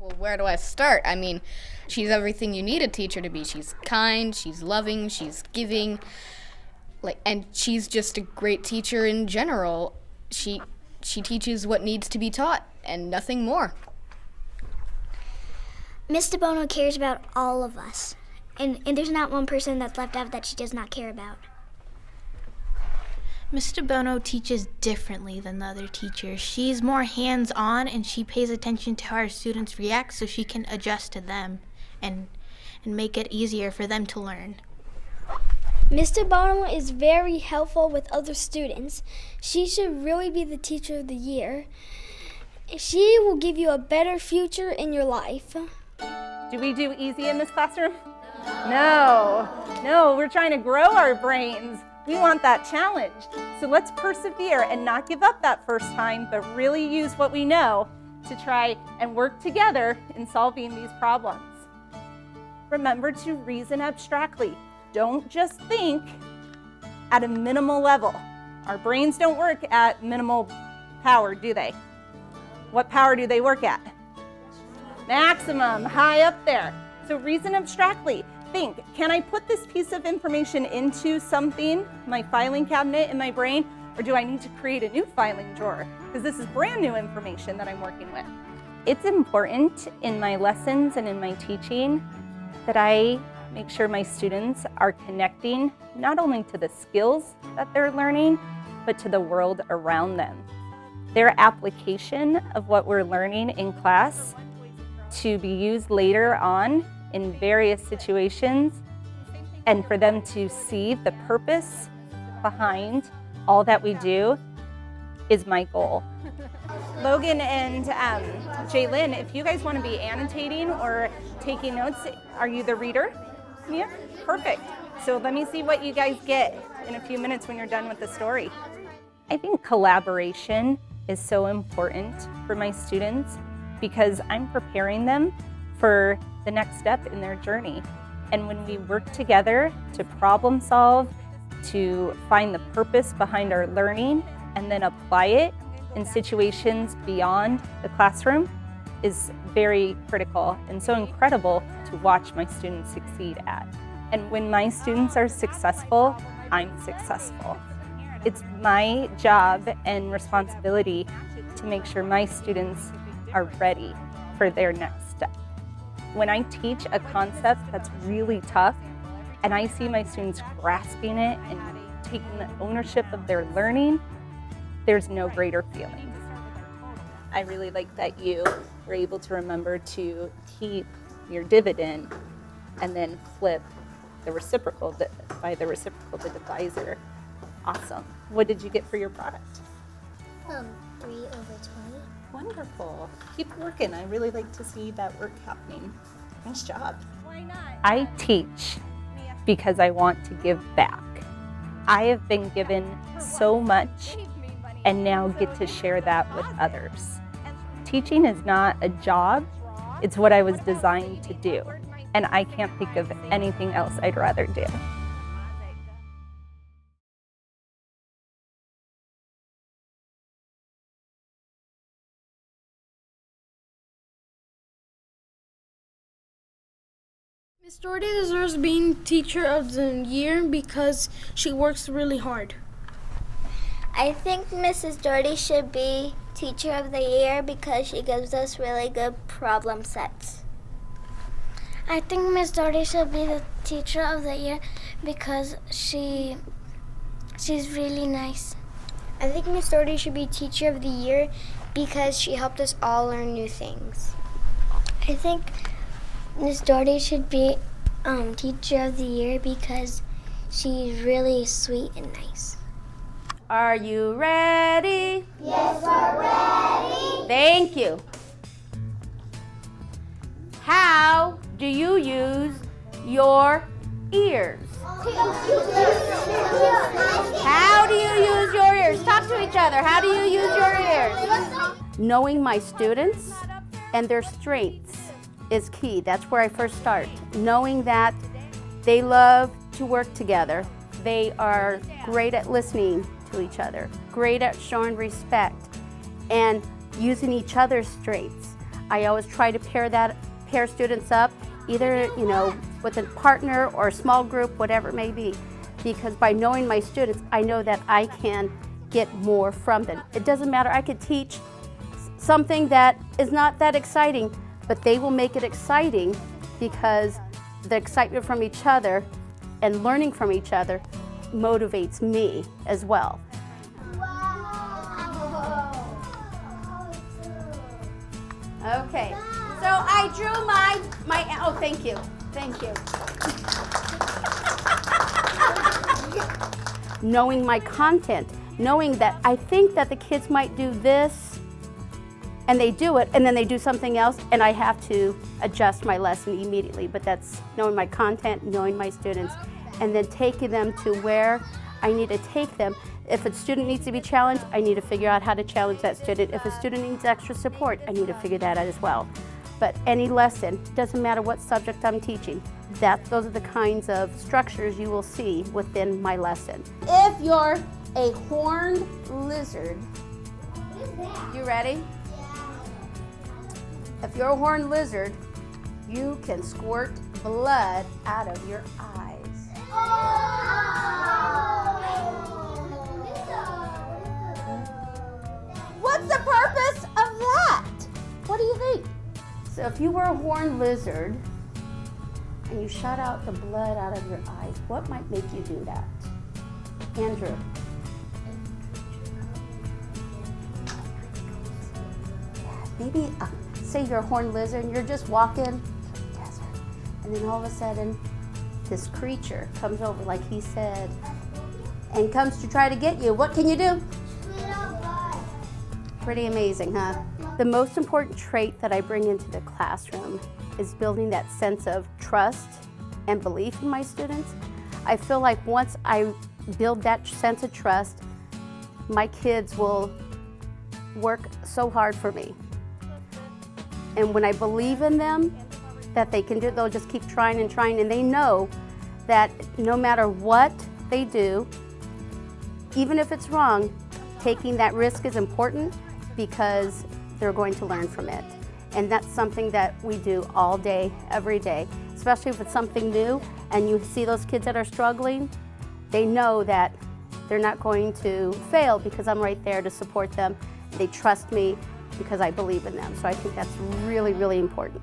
Well, where do I start? I mean, she's everything you need a teacher to be. She's kind, she's loving, she's giving, and she's just a great teacher in general. She teaches what needs to be taught and nothing more. Miss DeBono cares about all of us, and there's not one person that's left out that she does not care about. Miss DeBono teaches differently than the other teachers. She's more hands-on, and she pays attention to how our students react so she can adjust to them and make it easier for them to learn. Miss DeBono is very helpful with other students. She should really be the teacher of the year. She will give you a better future in your life. Do we do easy in this classroom? No, we're trying to grow our brains. We want that challenge. So let's persevere and not give up that first time, but really use what we know to try and work together in solving these problems. Remember to reason abstractly. Don't just think at a minimal level. Our brains don't work at minimal power, do they? What power do they work at? Maximum, high up there. So reason abstractly. Think, can I put this piece of information into something, my filing cabinet in my brain, or do I need to create a new filing drawer? Because this is brand new information that I'm working with. It's important in my lessons and in my teaching that I make sure my students are connecting not only to the skills that they're learning, but to the world around them. Their application of what we're learning in class to be used later on in various situations, and for them to see the purpose behind all that we do is my goal. Logan and Jaylin, if you guys want to be annotating or taking notes, are you the reader? Yeah, perfect. So let me see what you guys get in a few minutes when you're done with the story. I think collaboration is so important for my students because I'm preparing them for the next step in their journey. And when we work together to problem solve, to find the purpose behind our learning, and then apply it in situations beyond the classroom is very critical and so incredible to watch my students succeed at. And when my students are successful, I'm successful. It's my job and responsibility to make sure my students are ready for their next step. When I teach a concept that's really tough and I see my students grasping it and taking the ownership of their learning, there's no greater feeling. I really like that you were able to remember to keep your dividend and then flip the reciprocal, by the reciprocal, the divisor. Awesome. What did you get for your product? 3/20. Wonderful. Keep working. I really like to see that work happening. Nice job. Why not? I teach because I want to give back. I have been given so much and now get to share that with others. Teaching is not a job. It's what I was designed to do. And I can't think of anything else I'd rather do. Miss Doherty deserves being Teacher of the Year because she works really hard. I think Mrs. Doherty should be Teacher of the Year because she gives us really good problem sets. I think Miss Doherty should be the Teacher of the Year because she's really nice. I think Miss Doherty should be Teacher of the Year because she helped us all learn new things. I think Miss Doherty should be Teacher of the Year because she's really sweet and nice. Are you ready? Yes, we're ready. Thank you. How do you use your ears? How do you use your ears? Talk to each other. How do you use your ears? Knowing my students and their strengths is key. That's where I first start. Knowing that they love to work together. They are great at listening to each other, great at showing respect, and using each other's strengths. I always try to pair students up, either, with a partner or a small group, whatever it may be. Because by knowing my students, I know that I can get more from them. It doesn't matter, I could teach something that is not that exciting, but they will make it exciting because the excitement from each other and learning from each other motivates me as well. Okay, so I drew my oh, thank you. Knowing my content, knowing that I think that the kids might do this, and they do it, and then they do something else, and I have to adjust my lesson immediately. But that's knowing my content, knowing my students, and then taking them to where I need to take them. If a student needs to be challenged, I need to figure out how to challenge that student. If a student needs extra support, I need to figure that out as well. But any lesson, doesn't matter what subject I'm teaching, those are the kinds of structures you will see within my lesson. If you're a horned lizard, you ready? If you're a horned lizard, you can squirt blood out of your eyes. What's the purpose of that? What do you think? So if you were a horned lizard and you shot out the blood out of your eyes, what might make you do that? Andrew. Maybe, say you're a horned lizard and you're just walking in the desert, and then all of a sudden, this creature comes over, like he said, and comes to try to get you. What can you do? Pretty amazing, huh? The most important trait that I bring into the classroom is building that sense of trust and belief in my students. I feel like once I build that sense of trust, my kids will work so hard for me. And when I believe in them, that they can do it, they'll just keep trying and trying, and they know that no matter what they do, even if it's wrong, taking that risk is important because they're going to learn from it. And that's something that we do all day, every day, especially if it's something new and you see those kids that are struggling, they know that they're not going to fail because I'm right there to support them. They trust me because I believe in them. So I think that's really, really important.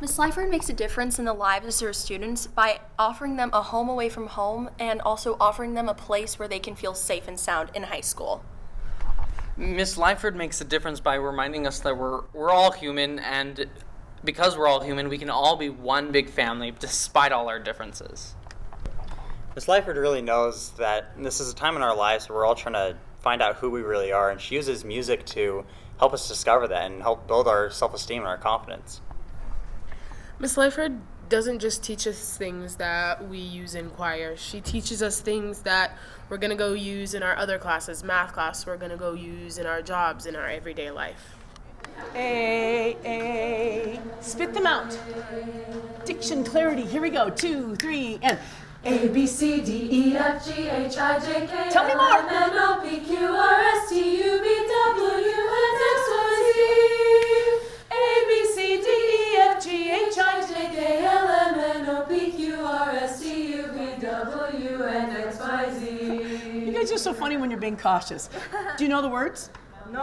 Ms. Lyford makes a difference in the lives of her students by offering them a home away from home and also offering them a place where they can feel safe and sound in high school. Ms. Lyford makes a difference by reminding us that we're all human, and because we're all human, we can all be one big family despite all our differences. Ms. Lyford really knows that this is a time in our lives where we're all trying to find out who we really are, and she uses music to help us discover that and help build our self-esteem and our confidence. Ms. Lyford doesn't just teach us things that we use in choir. She teaches us things that we're going to go use in our other classes, math class, we're going to go use in our jobs, in our everyday life. A. Spit them out. Diction clarity. Here we go. 2, 3, and A, B, C, D, E, F, G, H, I, J, K, tell me more. L, M, N, O, P, Q, R, S, T, U, V, W, X, Y, Z. A, B, C, D, E, F, G, H, I, J, K, L, M, N, O, P, Q, R, S, T, U, V, W, X, Y, Z. You guys are so funny when you're being cautious. Do you know the words? No.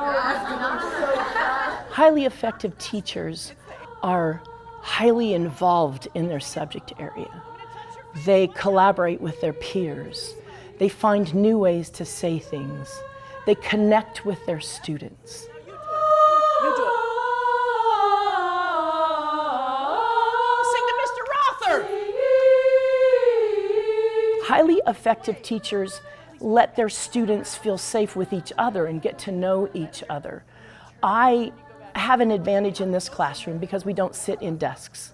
Highly effective teachers are highly involved in their subject area. They collaborate with their peers. They find new ways to say things. They connect with their students. You do it. Sing to Mr. Rother. Highly effective teachers let their students feel safe with each other and get to know each other. I have an advantage in this classroom because we don't sit in desks.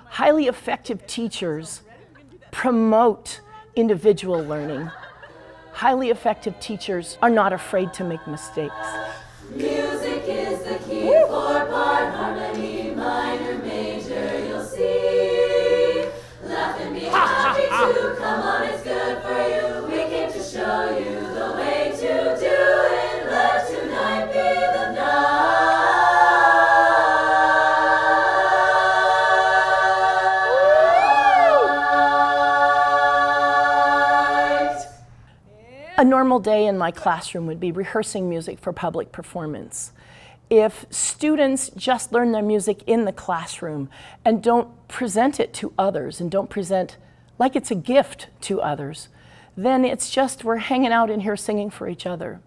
Highly effective teachers promote individual learning. Highly effective teachers are not afraid to make mistakes. Music is the key for part harmony, minor, major, you'll see. A normal day in my classroom would be rehearsing music for public performance. If students just learn their music in the classroom and don't present it to others and don't present like it's a gift to others, then it's just we're hanging out in here singing for each other.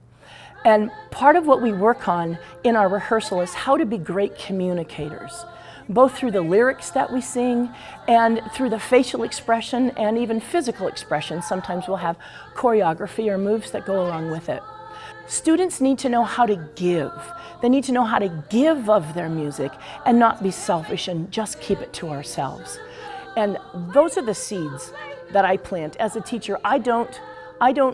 And part of what we work on in our rehearsal is how to be great communicators, both through the lyrics that we sing and through the facial expression and even physical expression. Sometimes we'll have choreography or moves that go along with it. Students need to know how to give. They need to know how to give of their music and not be selfish and just keep it to ourselves. And those are the seeds that I plant. As a teacher, I don't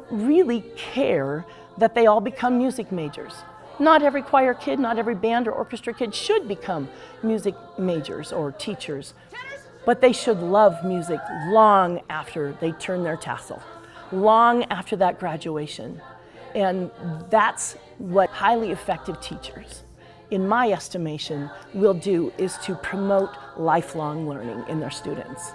really care that they all become music majors. Not every choir kid, not every band or orchestra kid should become music majors or teachers, but they should love music long after they turn their tassel, long after that graduation. And that's what highly effective teachers, in my estimation, will do, is to promote lifelong learning in their students.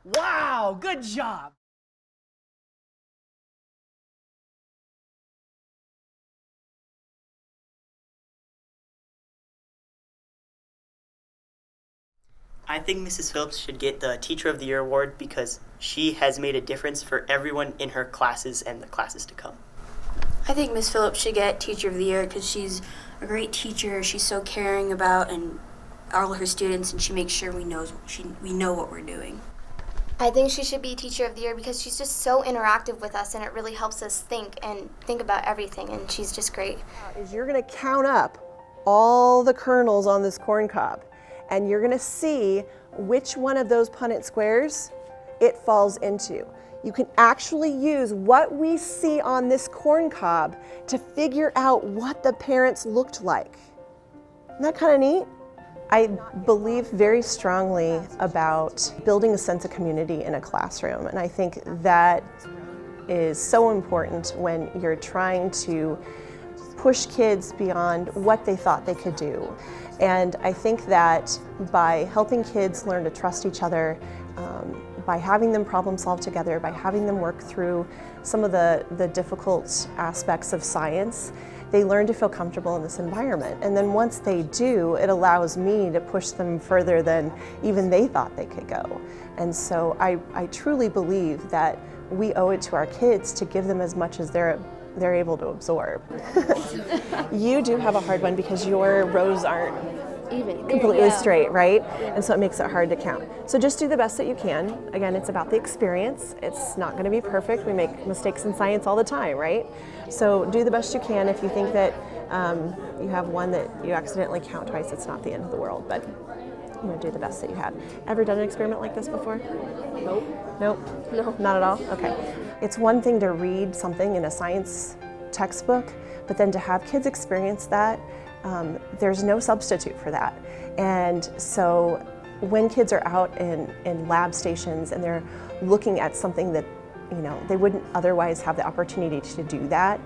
Wow, good job. I think Mrs. Phillips should get the Teacher of the Year award because she has made a difference for everyone in her classes and the classes to come. I think Miss Phillips should get Teacher of the Year because she's a great teacher. She's so caring about and all her students, and she makes sure we know what we're doing. I think she should be Teacher of the Year because she's just so interactive with us, and it really helps us think about everything, and she's just great. Is you're going to count up all the kernels on this corn cob, and you're going to see which one of those Punnett squares it falls into. You can actually use what we see on this corn cob to figure out what the parents looked like. Isn't that kind of neat? I believe very strongly about building a sense of community in a classroom, and I think that is so important when you're trying to push kids beyond what they thought they could do. And I think that by helping kids learn to trust each other, by having them problem solve together, by having them work through some of the difficult aspects of science, they learn to feel comfortable in this environment. And then once they do, it allows me to push them further than even they thought they could go. And so I truly believe that we owe it to our kids to give them as much as they're able to absorb. You do have a hard one because your rows aren't even completely straight, right? And so it makes it hard to count. So just do the best that you can. Again, it's about the experience. It's not going to be perfect. We make mistakes in science all the time, right? So do the best you can. If you think that you have one that you accidentally count twice, it's not the end of the world, but I'm going to do the best that you had. Ever done an experiment like this before? Nope. Nope? No. Not at all? Okay. It's one thing to read something in a science textbook, but then to have kids experience that, there's no substitute for that. And so when kids are out in lab stations and they're looking at something that, they wouldn't otherwise have the opportunity to do that,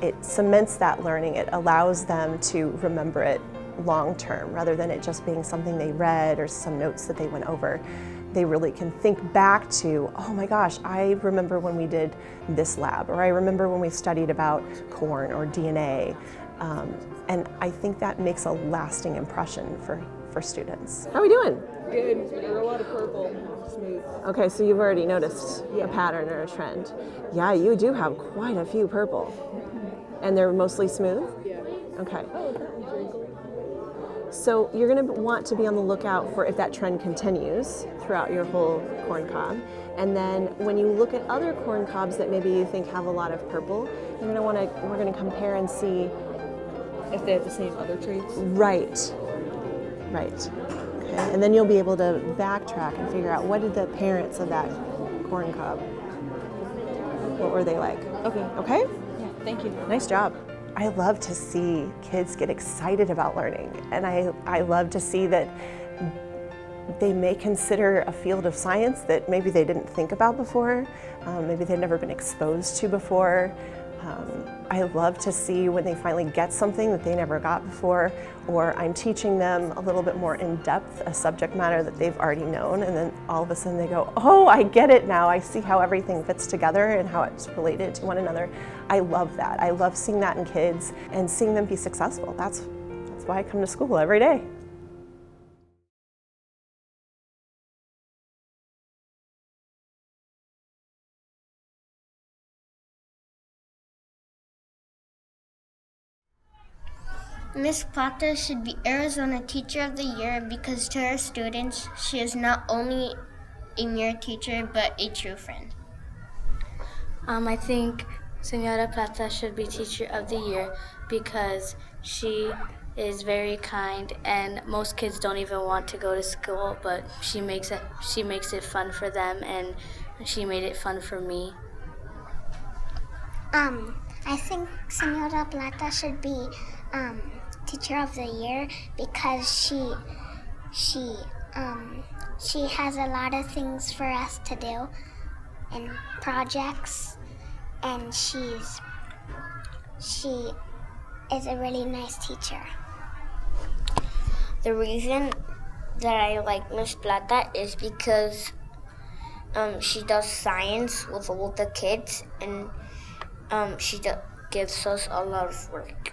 it cements that learning. It allows them to remember it long term rather than it just being something they read or some notes that they went over. They really can think back to, oh my gosh, I remember when we did this lab, or I remember when we studied about corn or DNA. And I think that makes a lasting impression for students. How are we doing? Good. We got a lot of purple. Smooth. Okay, so you've already noticed a pattern or a trend. Yeah, you do have quite a few purple. And they're mostly smooth? Yeah. Okay. So you're going to want to be on the lookout for if that trend continues throughout your whole corn cob. And then when you look at other corn cobs that maybe you think have a lot of purple, we're going to compare and see if they have the same other traits. Right. Right. Okay. And then you'll be able to backtrack and figure out what did the parents of that corn cob, what were they like? Okay. Okay? Yeah, thank you. Nice job. I love to see kids get excited about learning, and I love to see that they may consider a field of science that maybe they didn't think about before, maybe they'd never been exposed to before. I love to see when they finally get something that they never got before, or I'm teaching them a little bit more in depth, a subject matter that they've already known, and then all of a sudden they go, oh, I get it now. I see how everything fits together and how it's related to one another. I love that. I love seeing that in kids and seeing them be successful. That's why I come to school every day. Miss Plata should be Arizona Teacher of the Year because to her students, she is not only a mere teacher, but a true friend. I think Senora Plata should be Teacher of the Year because she is very kind, and most kids don't even want to go to school, but she makes it fun for them, and she made it fun for me. I think Senora Plata should be Teacher of the Year because she has a lot of things for us to do and projects, and she is a really nice teacher. The reason that I like Miss Plata is because she does science with all the kids, and she gives us a lot of work.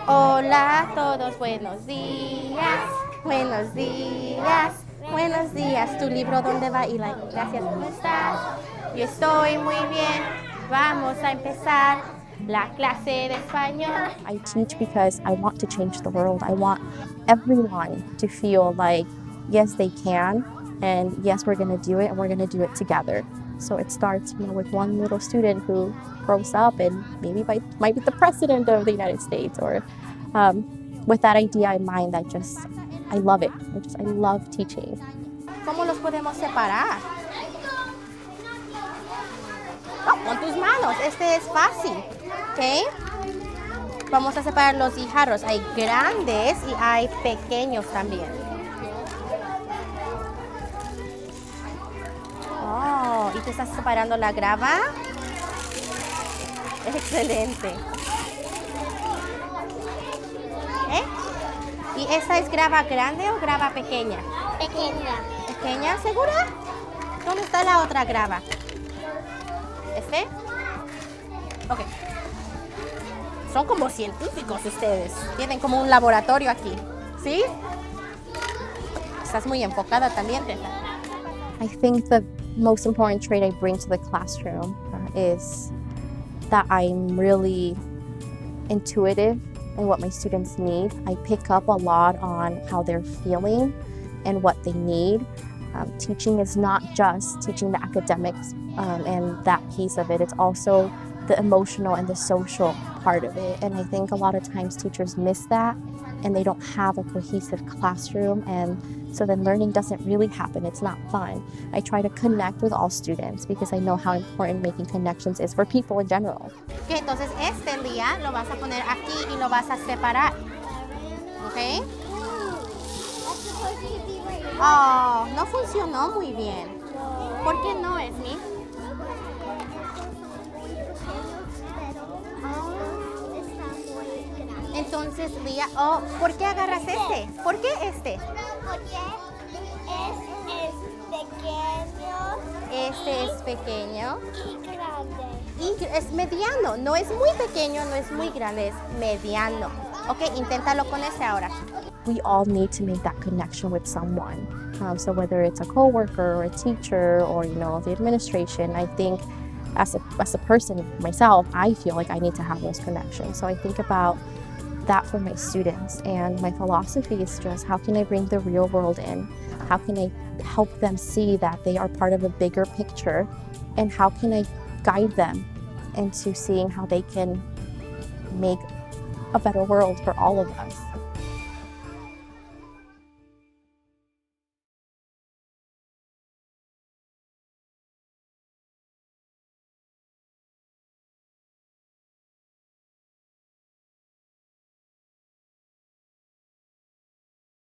Hola a todos, buenos días, buenos días, buenos días. ¿Tu libro dónde va, Eli? Gracias. ¿Cómo estás? Yo estoy muy bien. Vamos a empezar la clase de español. I teach because I want to change the world. I want everyone to feel like, yes, they can, and yes, we're going to do it, and we're going to do it together. So it starts, with one little student who grows up and maybe might be the president of the United States, or with that idea in mind, I love it. I love teaching. ¿Cómo los podemos separar? Oh, con tus manos, este es fácil, ¿ok? Vamos a separar los guijarros. Hay grandes y hay pequeños también. Oh, ¿y tú estás separando la grava? Excelente. ¿Y esta es grava grande o grava pequeña? Pequeña. ¿Pequeña? ¿Segura? ¿Dónde está la otra grava? ¿Este? Ok. Son como científicos ustedes. Tienen como un laboratorio aquí. ¿Sí? Estás muy enfocada también, Tessa. I think the most important trait I bring to the classroom is that I'm really intuitive in what my students need. I pick up a lot on how they're feeling and what they need. Teaching is not just teaching the academics and that piece of it. It's also the emotional and the social part of it. And I think a lot of times teachers miss that, and they don't have a cohesive classroom, and so then learning doesn't really happen. It's not fun. I try to connect with all students because I know how important making connections is for people in general. Okay, entonces este día lo vas a poner aquí y lo vas a separar. ¿Ok? Oh, no funcionó muy bien. ¿Por qué no, Esmi? Entonces, Lía, ¿por qué agarras este? ¿Por qué este? Porque es pequeño. Este es pequeño. Y grande. Y es mediano. No es muy pequeño, no es muy grande, es mediano. Ok, inténtalo con este ahora. We all need to make that connection with someone. So whether it's a coworker or a teacher or, the administration, I think as a person myself, I feel like I need to have those connections. So I think about that for my students, and my philosophy is just, how can I bring the real world in? How can I help them see that they are part of a bigger picture? And how can I guide them into seeing how they can make a better world for all of us?